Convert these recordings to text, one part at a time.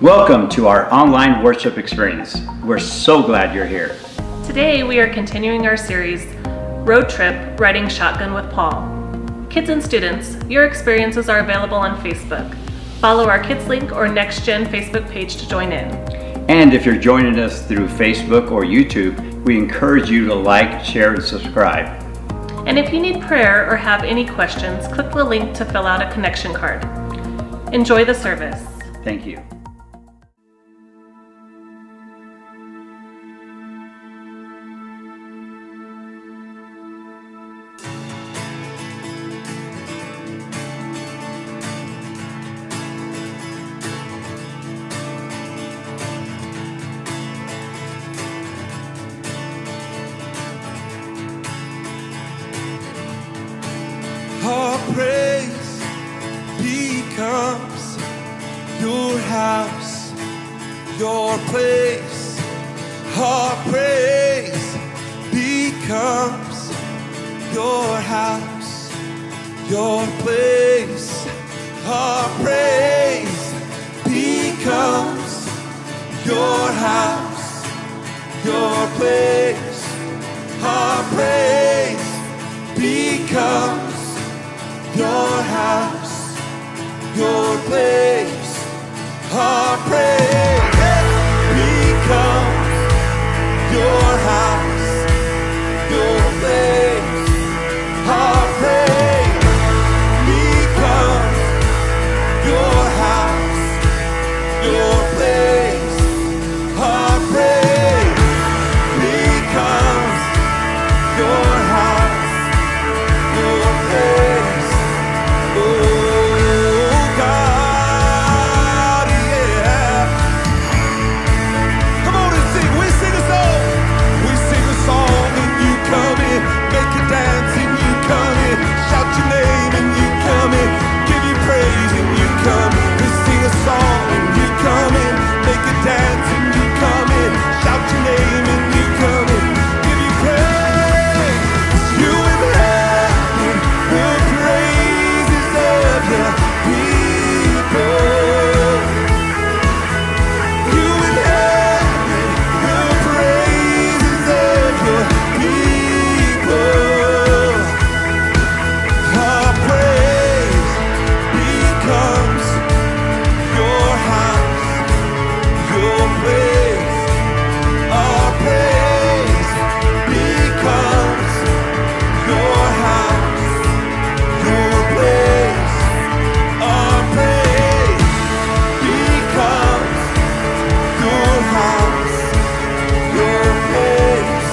Welcome to our online worship experience. We're so glad you're here. Today we are continuing our series, Road Trip, Riding Shotgun with Paul. Kids and students, your experiences are available on Facebook. Follow our Kids Link or Next Gen Facebook page to join in. And if you're joining us through Facebook or YouTube, we encourage you to like, share, and subscribe. And if you need prayer or have any questions, click the link to fill out a connection card. Enjoy the service. Thank you. Our praise becomes your house, your place. Our praise becomes your house, your place. Our praise becomes your house, your place. Our praise becomes your house, your place. Our praise becomes your house, your place. Our praise becomes your house, your place. Our praise becomes your house, your place. Oh God, yeah. Come on and sing. We sing a song. We sing a song and you come in. Make it dance and you come in. Shout your name and you come in. Give you praise and you come in. We sing a song and you come in. Make it dance and you come in. Shout your name and you come in. Give you praise. You inhabit the praises of your people. You inhabit the praises of your people. Our praise becomes your house, your place. Our praise becomes your house, your place. Our praise becomes your house, your place.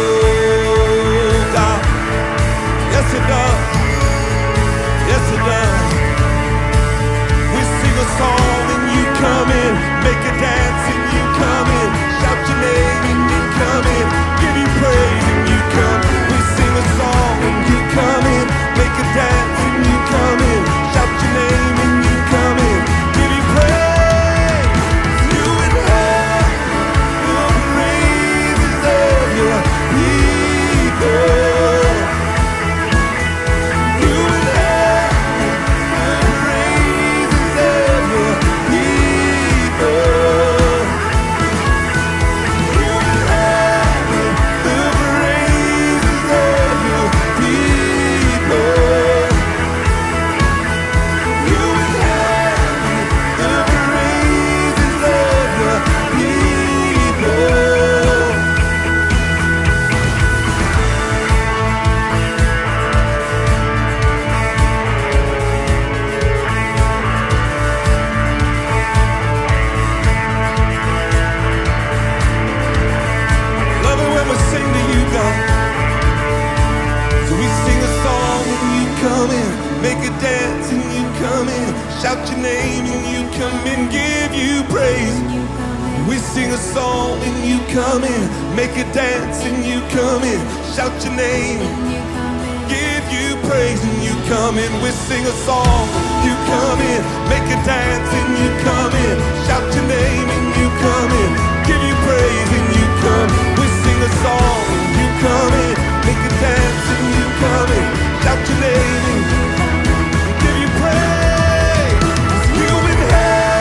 Oh God, yes it does, yes it does. We sing a song and you come in, make a dance and you come in, shout your name and you come in, give you praise and you come. We sing a song and you come in, make a dance and you come in, shout your name and you come in, give you praise. You inhabit the praises of your people. You inhabit the praises of your people. You inhabit the praises of your people. You inhabit the praises of your people. Love it when we sing to you, God. So we sing a song and you come in, make a dance and you come in, shout your name and you come in, give you praise. We sing a song and you come in, make a dance and you come in, shout your name, give you praise and you come in. We sing a song, you come in, make a dance and you come in, shout your name and you come in, give you praise and you come. We sing a song and you come in, make a dance and you come in, shout your name and give you praise. You inhabit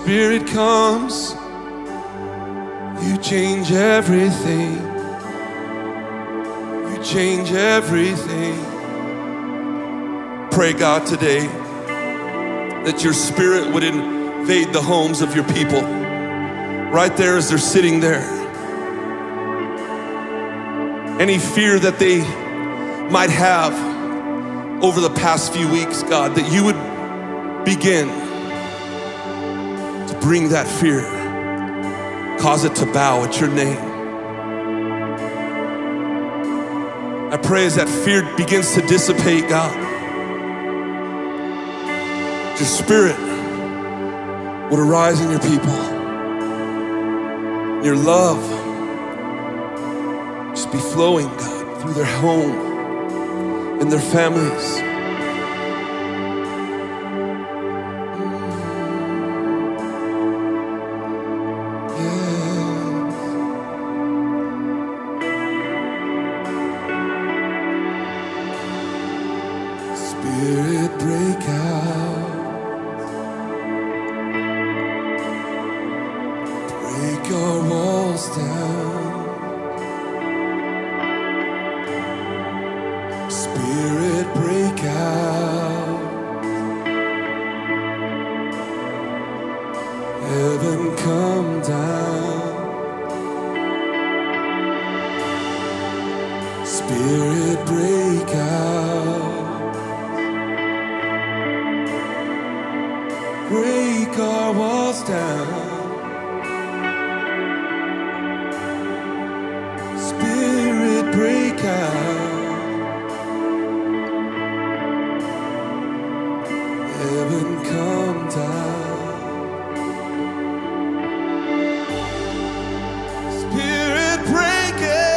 Spirit comes, you change everything. You change everything. Pray, God, today that your Spirit would invade the homes of your people. Right there as they're sitting there. Any fear that they might have over the past few weeks, God, that you would begin to bring that fear. Cause it to bow at your name. I pray as that fear begins to dissipate, God, your Spirit would arise in your people. Your love just be flowing, God, through their home and their families. Spirit, break out. Break our walls down. Spirit, break out. Heaven, come down. Spirit, break out. Break our walls down. Spirit, break out. Heaven, come down. Spirit, break out.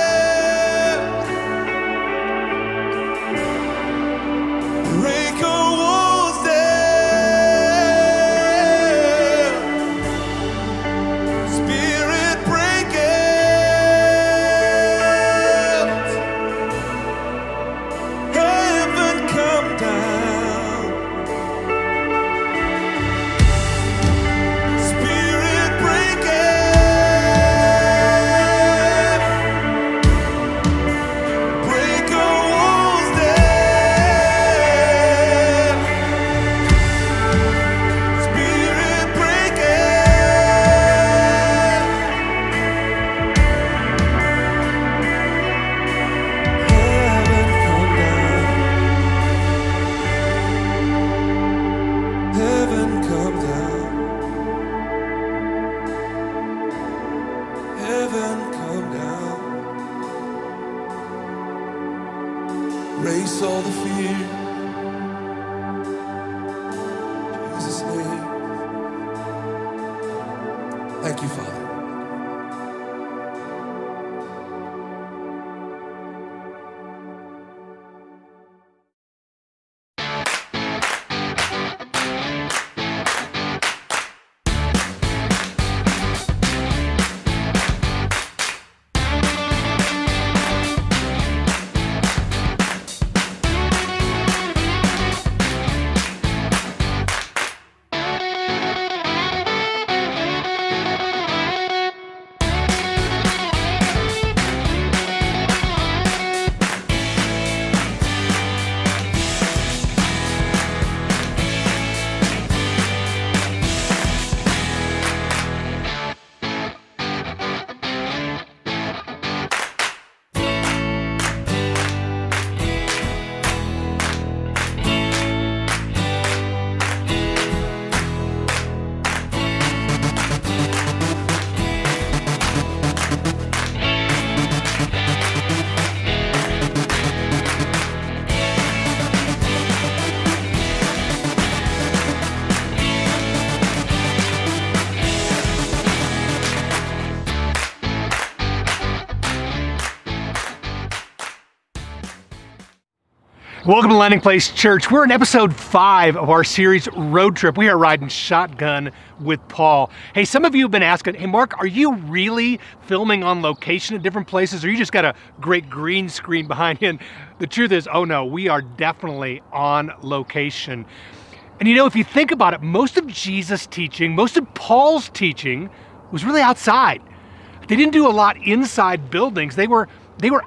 Break our walls down. Spirit, break out. Heaven, come down. Spirit, break out. Break our walls down. Spirit, break out. Heaven, come down. Heaven, come down. Erase all the fear. In Jesus' name. Thank you, Father. Welcome to Landing Place Church. We're in episode 5 of our series Road Trip. We are riding shotgun with Paul. Hey, some of you have been asking, hey Mark, are you really filming on location at different places, or you just got a great green screen behind you? And the truth is, oh no, we are definitely on location. And if you think about it, most of Jesus' teaching, most of Paul's teaching was really outside. They didn't do a lot inside buildings. They were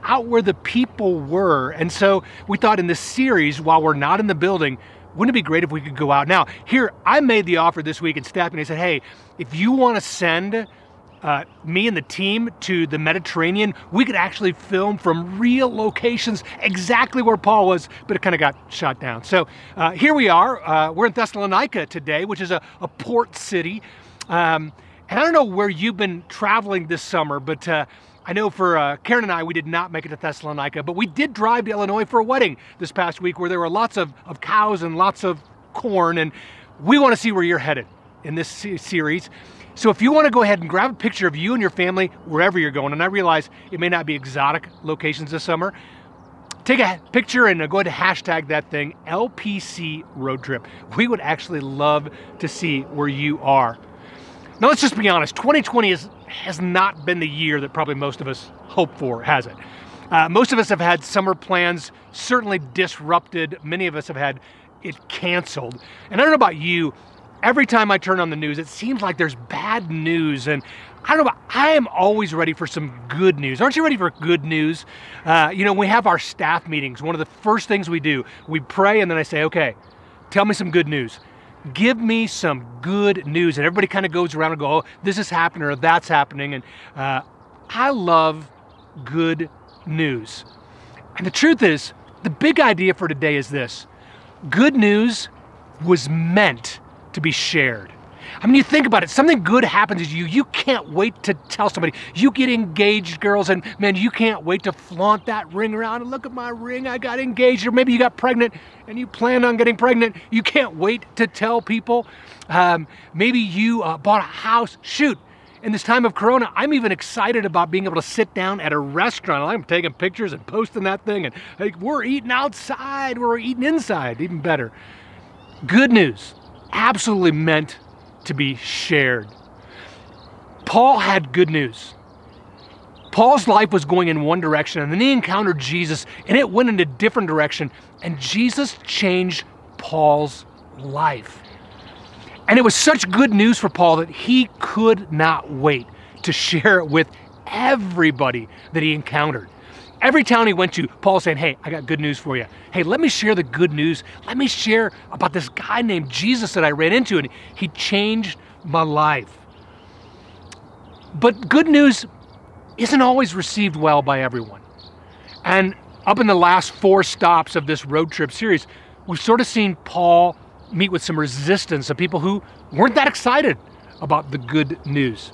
out where the people were. And so we thought in this series, while we're not in the building, wouldn't it be great if we could go out? Now, here, I made the offer this week in staff, and I said, hey, if you want to send me and the team to the Mediterranean, we could actually film from real locations exactly where Paul was, but it kind of got shot down. So here we are. We're in Thessalonica today, which is a port city. And I don't know where you've been traveling this summer, but I know for Karen and I, we did not make it to Thessalonica, but we did drive to Illinois for a wedding this past week where there were lots of cows and lots of corn, and we want to see where you're headed in this series. So if you want to go ahead and grab a picture of you and your family wherever you're going, and I realize it may not be exotic locations this summer, take a picture and go ahead and hashtag that thing, LPC Road Trip. We would actually love to see where you are. Now let's just be honest, 2020 has not been the year that probably most of us hope for, has it? Most of us have had summer plans certainly disrupted. Many of us have had it canceled. And I don't know about you, every time I turn on the news, it seems like there's bad news. And I don't know, I am always ready for some good news. Aren't you ready for good news? We have our staff meetings. One of the first things we do, we pray, and then I say, okay, tell me some good news. Give me some good news. And everybody kind of goes around and go, oh, this is happening or that's happening. And I love good news. And the truth is, the big idea for today is this. Good news was meant to be shared. I mean, you think about it, something good happens to you, you can't wait to tell somebody. You get engaged, girls, and man, you can't wait to flaunt that ring around and look at my ring, I got engaged. Or maybe you got pregnant and you plan on getting pregnant. You can't wait to tell people. Maybe you bought a house. Shoot, in this time of Corona, I'm even excited about being able to sit down at a restaurant. I'm taking pictures and posting that thing, and like, we're eating outside, we're eating inside, even better. Good news, absolutely meant to be shared. Paul had good news. Paul's life was going in one direction, and then he encountered Jesus, and it went in a different direction, and Jesus changed Paul's life. And it was such good news for Paul that he could not wait to share it with everybody that he encountered. Every town he went to, Paul's saying, hey, I got good news for you. Hey, let me share the good news. Let me share about this guy named Jesus that I ran into, and he changed my life. But good news isn't always received well by everyone. And up in the last 4 stops of this road trip series, we've sort of seen Paul meet with some resistance of people who weren't that excited about the good news.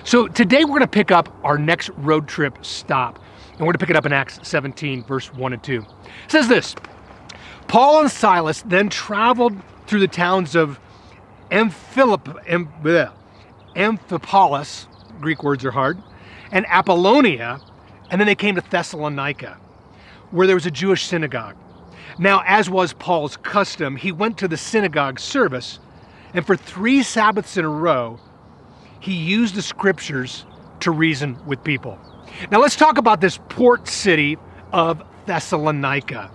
So today we're going to pick up our next road trip stop. And we're going to pick it up in Acts 17, verse 1 and 2. It says this, Paul and Silas then traveled through the towns of Amphipolis, Greek words are hard, and Apollonia, and then they came to Thessalonica, where there was a Jewish synagogue. Now, as was Paul's custom, he went to the synagogue service, and for 3 Sabbaths in a row, he used the scriptures to reason with people. Now let's talk about this port city of Thessalonica.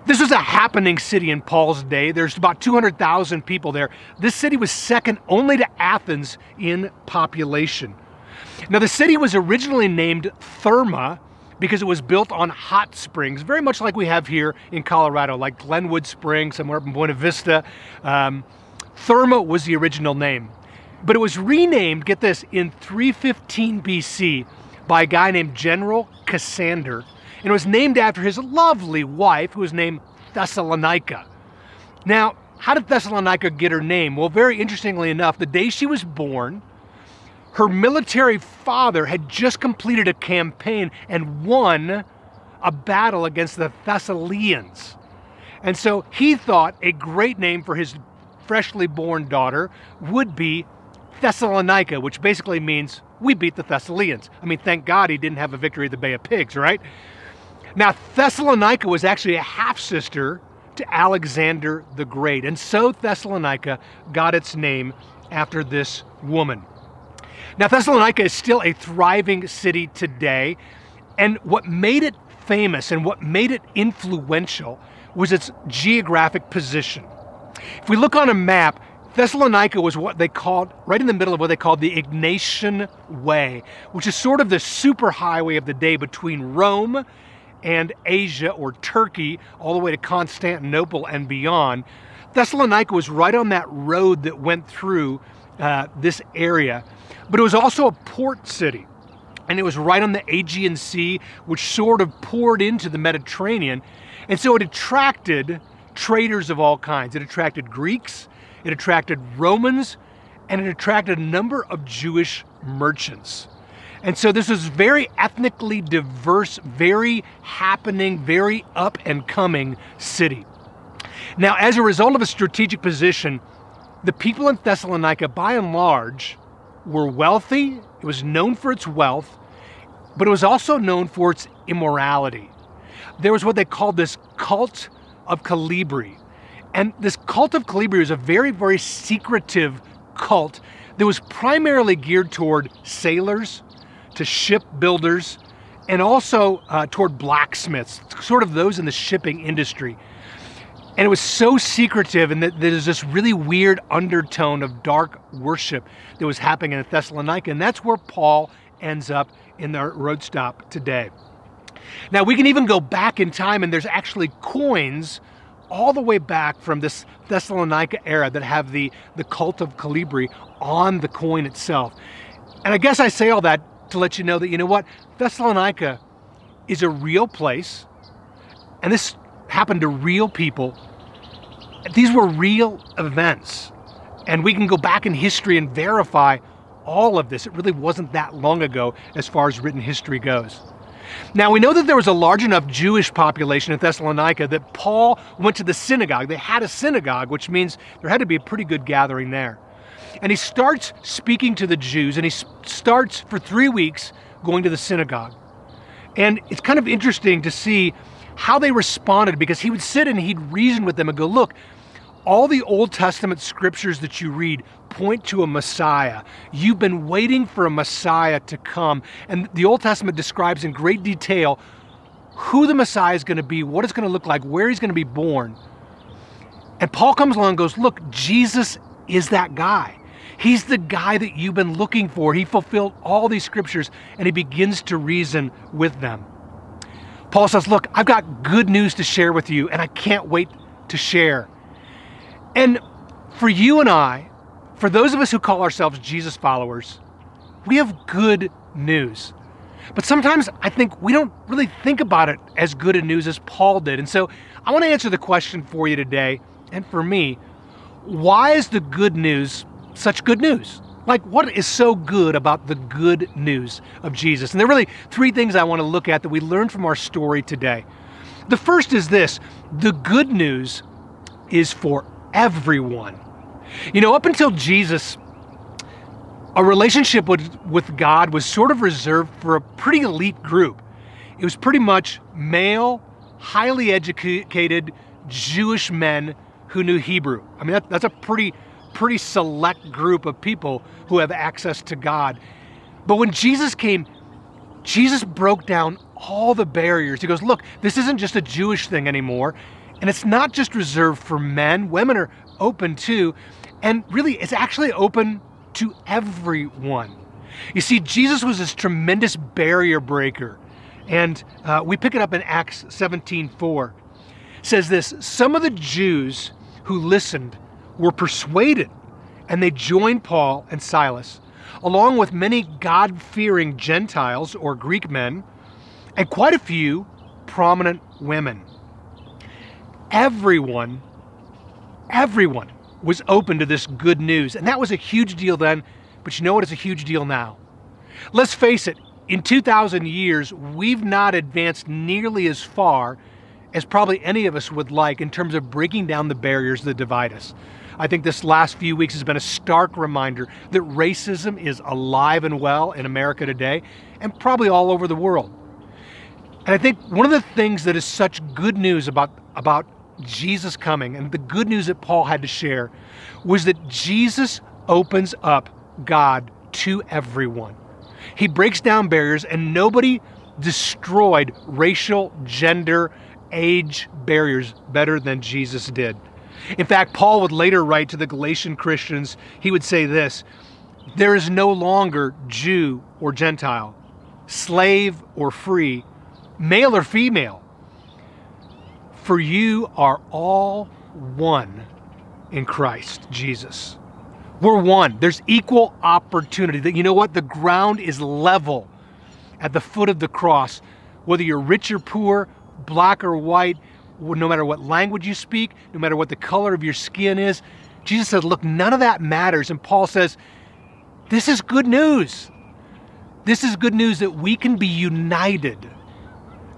This was a happening city in Paul's day. There's about 200,000 people there. This city was second only to Athens in population. Now the city was originally named Therma because it was built on hot springs, very much like we have here in Colorado, like Glenwood Springs, somewhere up in Buena Vista. Therma was the original name. But it was renamed, get this, in 315 BC by a guy named General Cassander, and it was named after his lovely wife, who was named Thessalonica. Now, how did Thessalonica get her name? Well, very interestingly enough, the day she was born, her military father had just completed a campaign and won a battle against the Thessalians. And so he thought a great name for his freshly born daughter would be Thessalonica, which basically means we beat the Thessalians. I mean, thank God he didn't have a victory at the Bay of Pigs, right? Now, Thessalonica was actually a half-sister to Alexander the Great, and so Thessalonica got its name after this woman. Now, Thessalonica is still a thriving city today, and what made it famous and what made it influential was its geographic position. If we look on a map, Thessalonica was what they called, right in the middle of what they called the Egnatian Way, which is sort of the superhighway of the day between Rome and Asia or Turkey, all the way to Constantinople and beyond. Thessalonica was right on that road that went through this area, but it was also a port city. And it was right on the Aegean Sea, which sort of poured into the Mediterranean. And so it attracted traders of all kinds. It attracted Greeks, it attracted Romans, and it attracted a number of Jewish merchants. And so this was very ethnically diverse, very happening, very up and coming city. Now, as a result of a strategic position, the people in Thessalonica, by and large, were wealthy. It was known for its wealth, but it was also known for its immorality. There was what they called this cult of Calibri. And this cult of Calibri was a very, very secretive cult that was primarily geared toward sailors, to shipbuilders, and also toward blacksmiths, sort of those in the shipping industry. And it was so secretive, and that there's this really weird undertone of dark worship that was happening in Thessalonica, and that's where Paul ends up in our road stop today. Now, we can even go back in time, and there's actually coins all the way back from this Thessalonica era that have the cult of Calibri on the coin itself. And I guess I say all that to let you know that, you know what, Thessalonica is a real place, and this happened to real people. These were real events, and we can go back in history and verify all of this. It really wasn't that long ago as far as written history goes. Now, we know that there was a large enough Jewish population in Thessalonica that Paul went to the synagogue. They had a synagogue, which means there had to be a pretty good gathering there. And he starts speaking to the Jews, and he starts for 3 weeks going to the synagogue. And it's kind of interesting to see how they responded, because he would sit and he'd reason with them and go, look, all the Old Testament scriptures that you read point to a Messiah. You've been waiting for a Messiah to come. And the Old Testament describes in great detail who the Messiah is going to be, what it's going to look like, where he's going to be born. And Paul comes along and goes, look, Jesus is that guy. He's the guy that you've been looking for. He fulfilled all these scriptures, and he begins to reason with them. Paul says, look, I've got good news to share with you, and I can't wait to share. And for you and I, for those of us who call ourselves Jesus followers, we have good news. But sometimes I think we don't really think about it as good a news as Paul did. And so I want to answer the question for you today, and for me, why is the good news such good news? Like, what is so good about the good news of Jesus? And there are really 3 things I want to look at that we learned from our story today. The first is this: the good news is for everyone. You know, up until Jesus, a relationship with God was sort of reserved for a pretty elite group. It was pretty much male, highly educated Jewish men who knew Hebrew. I mean, that's a pretty select group of people who have access to God. But when Jesus came, Jesus broke down all the barriers. He goes, look, this isn't just a Jewish thing anymore. And it's not just reserved for men. Women are open too. And really, it's actually open to everyone. You see, Jesus was this tremendous barrier breaker. And we pick it up in Acts 17:4. It says this: some of the Jews who listened were persuaded, and they joined Paul and Silas, along with many God-fearing Gentiles or Greek men, and quite a few prominent women. Everyone was open to this good news, and that was a huge deal then, but you know what? It's a huge deal now. Let's face it, in 2,000 years, we've not advanced nearly as far as probably any of us would like in terms of breaking down the barriers that divide us. I think this last few weeks has been a stark reminder that racism is alive and well in America today, and probably all over the world. And I think one of the things that is such good news about Jesus coming, and the good news that Paul had to share, was that Jesus opens up God to everyone. He breaks down barriers, and nobody destroyed racial, gender, age barriers better than Jesus did. In fact, Paul would later write to the Galatian Christians, he would say this, "There is no longer Jew or Gentile, slave or free, male or female, for you are all one in Christ Jesus." We're one. There's equal opportunity. That, you know what? The ground is level at the foot of the cross. Whether you're rich or poor, black or white, no matter what language you speak, no matter what the color of your skin is, Jesus said, look, none of that matters. And Paul says, this is good news. This is good news that we can be united.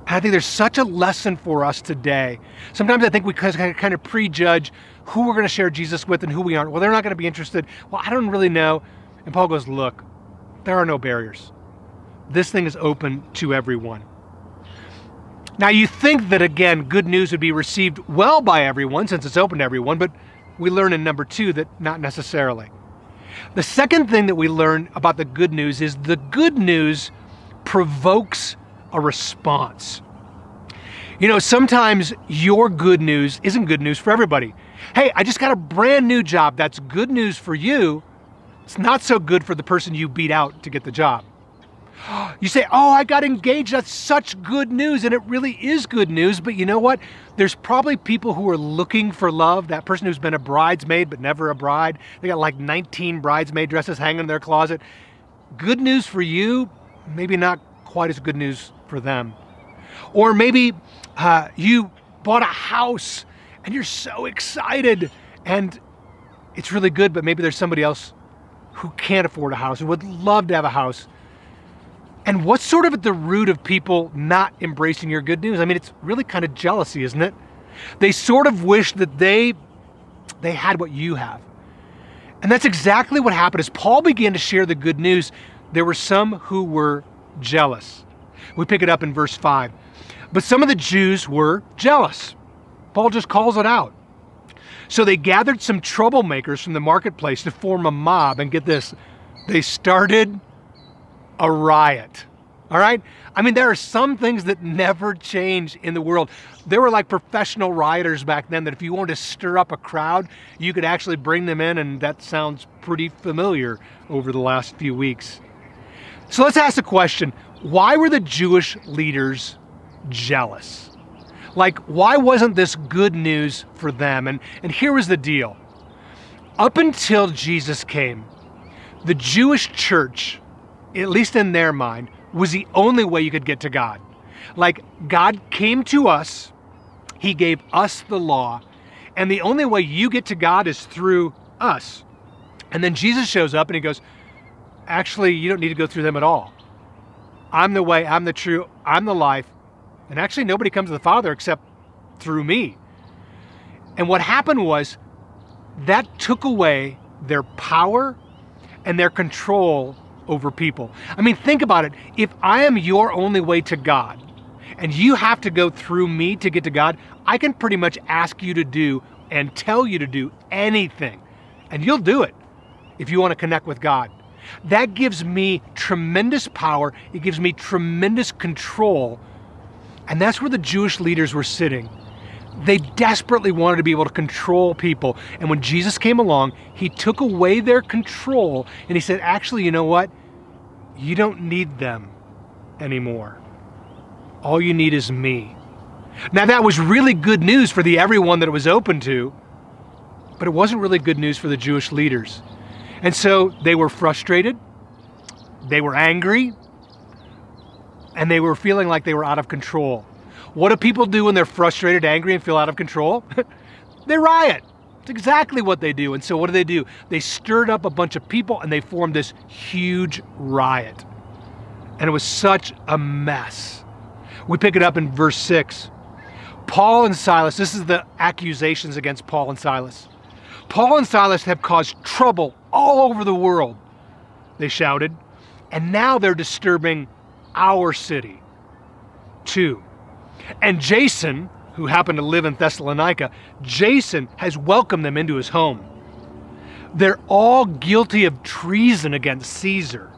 And I think there's such a lesson for us today. Sometimes I think we kind of prejudge who we're going to share Jesus with and who we aren't. Well, they're not going to be interested. Well, I don't really know. And Paul goes, look, there are no barriers. This thing is open to everyone. Now, you think that, again, good news would be received well by everyone since it's open to everyone, but we learn in number 2 that not necessarily. The second thing that we learn about the good news is the good news provokes a response. You know, sometimes your good news isn't good news for everybody. Hey, I just got a brand new job. That's good news for you. It's not so good for the person you beat out to get the job. You say, oh, I got engaged. That's such good news. And it really is good news. But you know what? There's probably people who are looking for love. That person who's been a bridesmaid but never a bride. They got like 19 bridesmaid dresses hanging in their closet. Good news for you, maybe not quite as good news for them. Or maybe you bought a house and you're so excited and it's really good, but maybe there's somebody else who can't afford a house and would love to have a house. And what's sort of at the root of people not embracing your good news? I mean, it's really kind of jealousy, isn't it? They sort of wish that they had what you have. And that's exactly what happened. As Paul began to share the good news, there were some who were jealous. We pick it up in verse 5. But some of the Jews were jealous. Paul just calls it out. So they gathered some troublemakers from the marketplace to form a mob. And get this, they started a riot. All right? I mean, there are some things that never change in the world. There were like professional rioters back then that if you wanted to stir up a crowd, you could actually bring them in, and that sounds pretty familiar over the last few weeks. So let's ask the question, why were the Jewish leaders jealous? Like, why wasn't this good news for them? And here was the deal. Up until Jesus came, the Jewish church, at least in their mind, was the only way you could get to God. Like, God came to us, He gave us the law, and the only way you get to God is through us. And then Jesus shows up and He goes, actually, you don't need to go through them at all. I'm the way, I'm the truth, I'm the life, and actually nobody comes to the Father except through me. And what happened was, that took away their power and their control over people. I mean, think about it. If I am your only way to God, and you have to go through me to get to God, I can pretty much ask you to do and tell you to do anything, and you'll do it if you want to connect with God. That gives me tremendous power. It gives me tremendous control. And that's where the Jewish leaders were sitting. They desperately wanted to be able to control people. And when Jesus came along, He took away their control and He said, actually, you know what? You don't need them anymore. All you need is me. Now, that was really good news for the everyone that it was open to, but it wasn't really good news for the Jewish leaders. And so they were frustrated, they were angry, and they were feeling like they were out of control. What do people do when they're frustrated, angry, and feel out of control? They riot. It's exactly what they do. And so what do? They stirred up a bunch of people and they formed this huge riot. And it was such a mess. We pick it up in verse 6. Paul and Silas, this is the accusations against Paul and Silas. Paul and Silas have caused trouble all over the world, they shouted. And now they're disturbing our city too. And Jason, who happened to live in Thessalonica, Jason has welcomed them into his home. They're all guilty of treason against Caesar,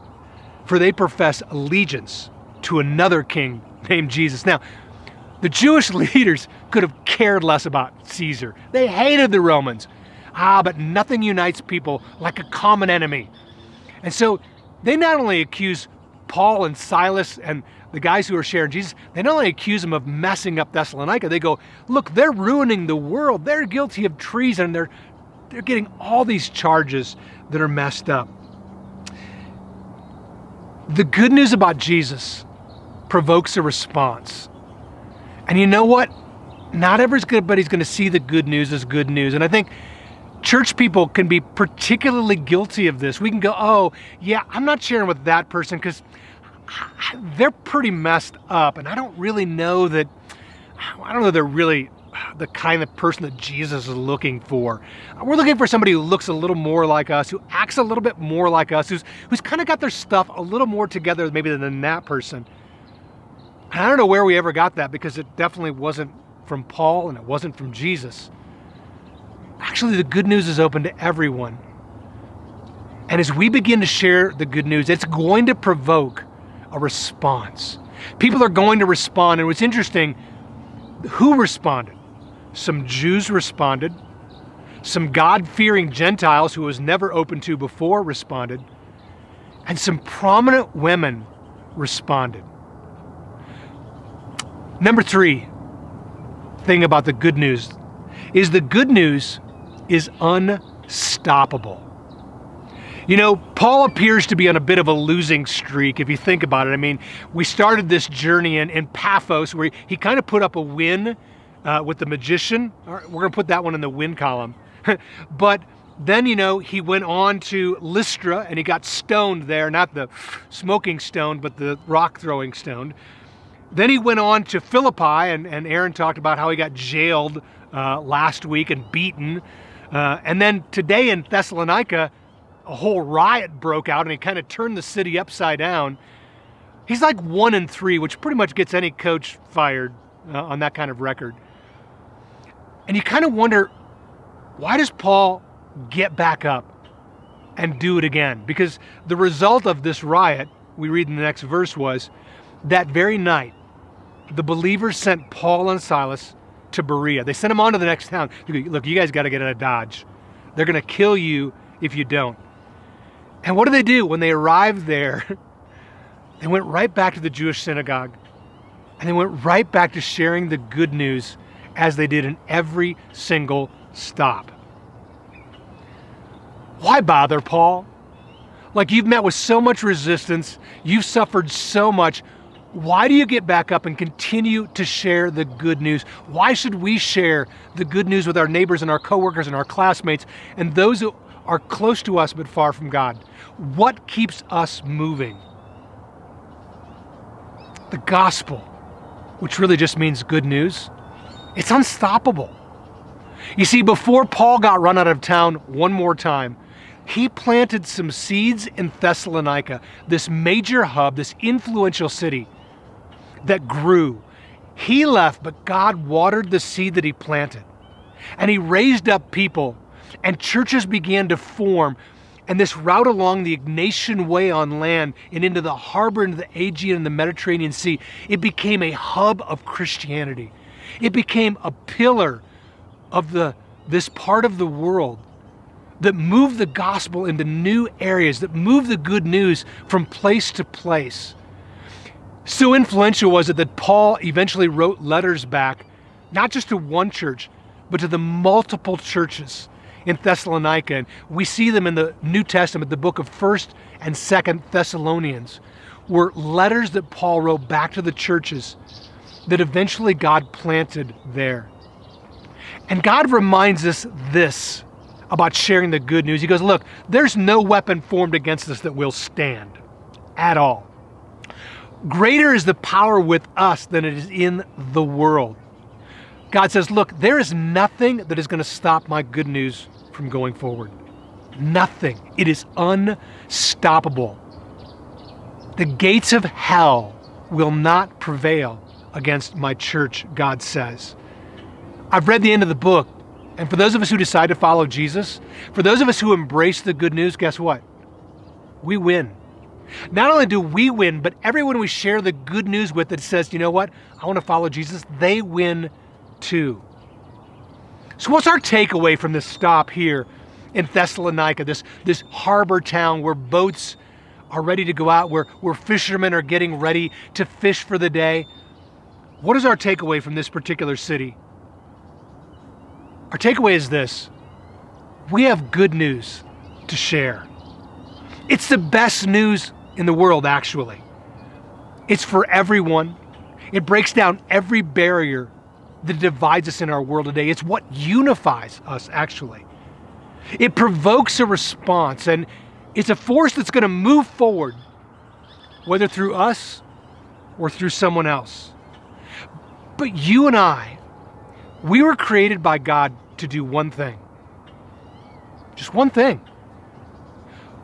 for they profess allegiance to another king named Jesus. Now, The Jewish leaders could have cared less about Caesar. They hated the Romans. But nothing unites people like a common enemy. And so they not only accuse Paul and Silas and the guys who are sharing Jesus, they not only accuse them of messing up Thessalonica, they go, look, they're ruining the world. They're guilty of treason. They're getting all these charges that are messed up. The good news about Jesus provokes a response. And you know what? Not everybody's going to see the good news as good news. And I think church people can be particularly guilty of this. We can go, oh, yeah, I'm not sharing with that person because they're pretty messed up. And I don't know that they're really the kind of person that Jesus is looking for. We're looking for somebody who looks a little more like us, who acts a little bit more like us, who's kind of got their stuff a little more together maybe than that person. And I don't know where we ever got that, because it definitely wasn't from Paul and it wasn't from Jesus. Actually, the good news is open to everyone. And as we begin to share the good news, it's going to provoke a response. People are going to respond. And what's interesting, who responded? Some Jews responded. Some God-fearing Gentiles who was never open to before responded. And some prominent women responded. Number 3 thing about the good news is the good news is unstoppable. You know, Paul appears to be on a bit of a losing streak, if you think about it. I mean, we started this journey in Paphos, where he kind of put up a win with the magician. We're going to put that one in the win column. But then, you know, he went on to Lystra, and he got stoned there, not the smoking stone, but the rock-throwing stone. Then he went on to Philippi, and Aaron talked about how he got jailed last week and beaten. And then today in Thessalonica, a whole riot broke out, and he kind of turned the city upside down. He's like 1-3, which pretty much gets any coach fired on that kind of record. And you kind of wonder, why does Paul get back up and do it again? Because the result of this riot, we read in the next verse, was that very night, the believers sent Paul and Silas to Berea. They sent them on to the next town. Look, you guys got to get out of Dodge. They're going to kill you if you don't. And what do? When they arrived there, they went right back to the Jewish synagogue. And they went right back to sharing the good news as they did in every single stop. Why bother, Paul? Like, you've met with so much resistance. You've suffered so much. Why do you get back up and continue to share the good news? Why should we share the good news with our neighbors and our coworkers and our classmates and those who are close to us but far from God? What keeps us moving? The gospel, which really just means good news. It's unstoppable. You see, before Paul got run out of town one more time, he planted some seeds in Thessalonica, this major hub, this influential city that grew. He left, but God watered the seed that he planted. And he raised up people, and churches began to form. And this route along the Ignatian Way on land and into the harbor, into the Aegean and the Mediterranean Sea, it became a hub of Christianity. It became a pillar of this part of the world that moved the gospel into new areas, that moved the good news from place to place. So influential was it that Paul eventually wrote letters back, not just to one church, but to the multiple churches in Thessalonica. And we see them in the New Testament, the book of 1st and 2nd Thessalonians, were letters that Paul wrote back to the churches that eventually God planted there. And God reminds us this about sharing the good news. He goes, look, there's no weapon formed against us that will stand at all. Greater is the power with us than it is in the world. God says, look, there is nothing that is going to stop my good news from going forward. Nothing. It is unstoppable. The gates of hell will not prevail against my church, God says. I've read the end of the book, and for those of us who decide to follow Jesus, for those of us who embrace the good news, guess what? We win. Not only do we win, but everyone we share the good news with that says, you know what, I want to follow Jesus, they win too. So what's our takeaway from this stop here in Thessalonica, this harbor town where boats are ready to go out, where fishermen are getting ready to fish for the day? What is our takeaway from this particular city? Our takeaway is this: we have good news to share. It's the best news in the world, actually. It's for everyone. It breaks down every barrier that divides us in our world today. It's what unifies us, actually. It provokes a response, and it's a force that's going to move forward, whether through us or through someone else. But you and I, we were created by God to do one thing. Just one thing.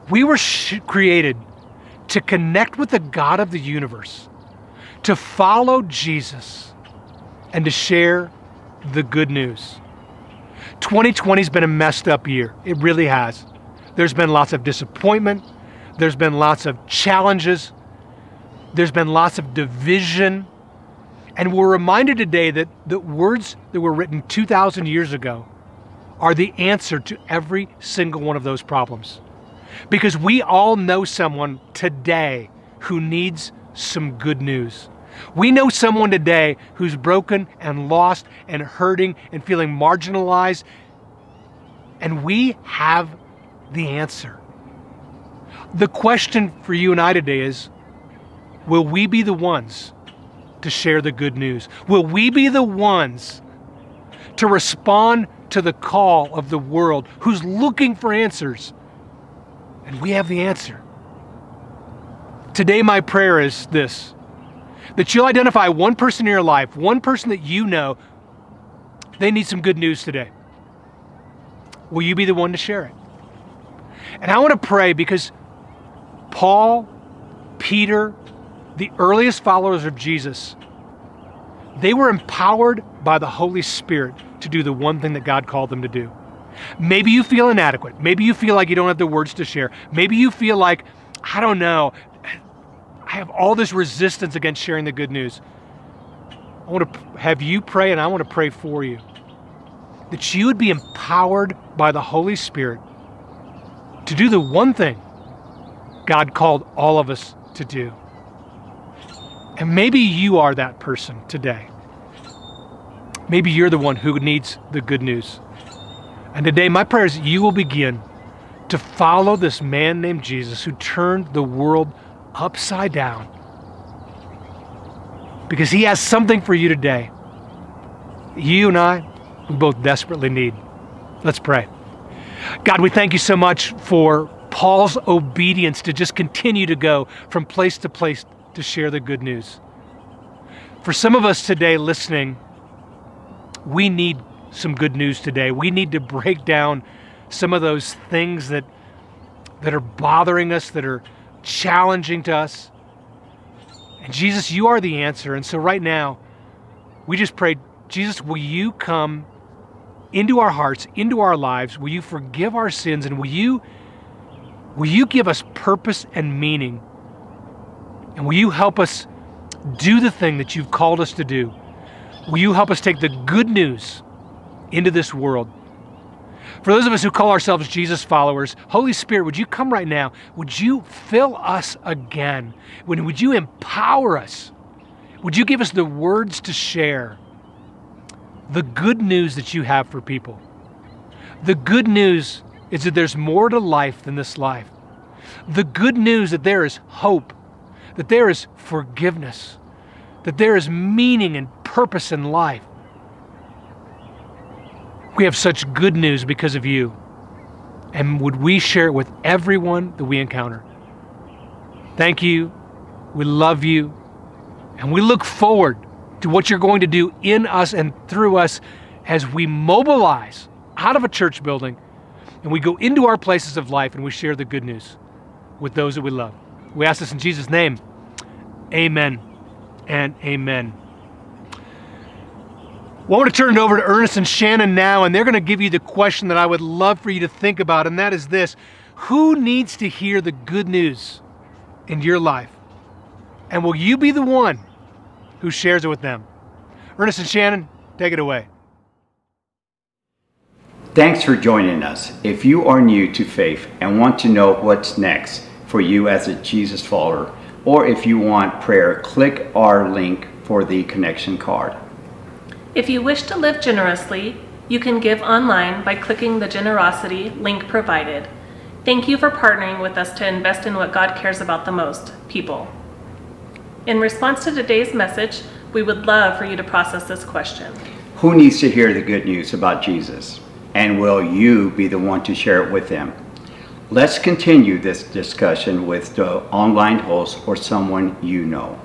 We were created to connect with the God of the universe, to follow Jesus, and to share the good news. 2020's been a messed up year. It really has. There's been lots of disappointment. There's been lots of challenges. There's been lots of division. And we're reminded today that the words that were written 2,000 years ago are the answer to every single one of those problems. Because we all know someone today who needs some good news. We know someone today who's broken and lost and hurting and feeling marginalized. And we have the answer. The question for you and I today is, will we be the ones to share the good news? Will we be the ones to respond to the call of the world who's looking for answers? And we have the answer. Today, my prayer is this: that you'll identify one person in your life, one person that you know, they need some good news today. Will you be the one to share it? And I want to pray because Paul, Peter, the earliest followers of Jesus, they were empowered by the Holy Spirit to do the one thing that God called them to do. Maybe you feel inadequate. Maybe you feel like you don't have the words to share. Maybe you feel like, I don't know, I have all this resistance against sharing the good news. I want to have you pray, and I want to pray for you, that you would be empowered by the Holy Spirit to do the one thing God called all of us to do. And maybe you are that person today. Maybe you're the one who needs the good news. And today, my prayer is that you will begin to follow this man named Jesus who turned the world upside down, because he has something for you today you and I, we both desperately need. Let's pray. God, we thank you so much for Paul's obedience to just continue to go from place to place to share the good news. For some of us today listening, we need some good news today. We need to break down some of those things that are bothering us, that are challenging to us. And Jesus, you are the answer. And so right now, we just pray, Jesus, will you come into our hearts, into our lives? Will you forgive our sins? And will you give us purpose and meaning? And will you help us do the thing that you've called us to do? Will you help us take the good news into this world? For those of us who call ourselves Jesus followers, Holy Spirit, would you come right now? Would you fill us again? Would you empower us? Would you give us the words to share the good news that you have for people? The good news is that there's more to life than this life. The good news that there is hope, that there is forgiveness, that there is meaning and purpose in life. We have such good news because of you. And would we share it with everyone that we encounter? Thank you. We love you. And we look forward to what you're going to do in us and through us as we mobilize out of a church building and we go into our places of life and we share the good news with those that we love. We ask this in Jesus' name. Amen and amen. Well, I want to turn it over to Ernest and Shannon now, and they're going to give you the question that I would love for you to think about, and that is this: who needs to hear the good news in your life? And will you be the one who shares it with them? Ernest and Shannon, take it away. Thanks for joining us. If you are new to faith and want to know what's next for you as a Jesus follower, or if you want prayer, click our link for the connection card. If you wish to live generously, you can give online by clicking the generosity link provided. Thank you for partnering with us to invest in what God cares about the most, people. In response to today's message, we would love for you to process this question. Who needs to hear the good news about Jesus? And will you be the one to share it with them? Let's continue this discussion with the online host or someone you know.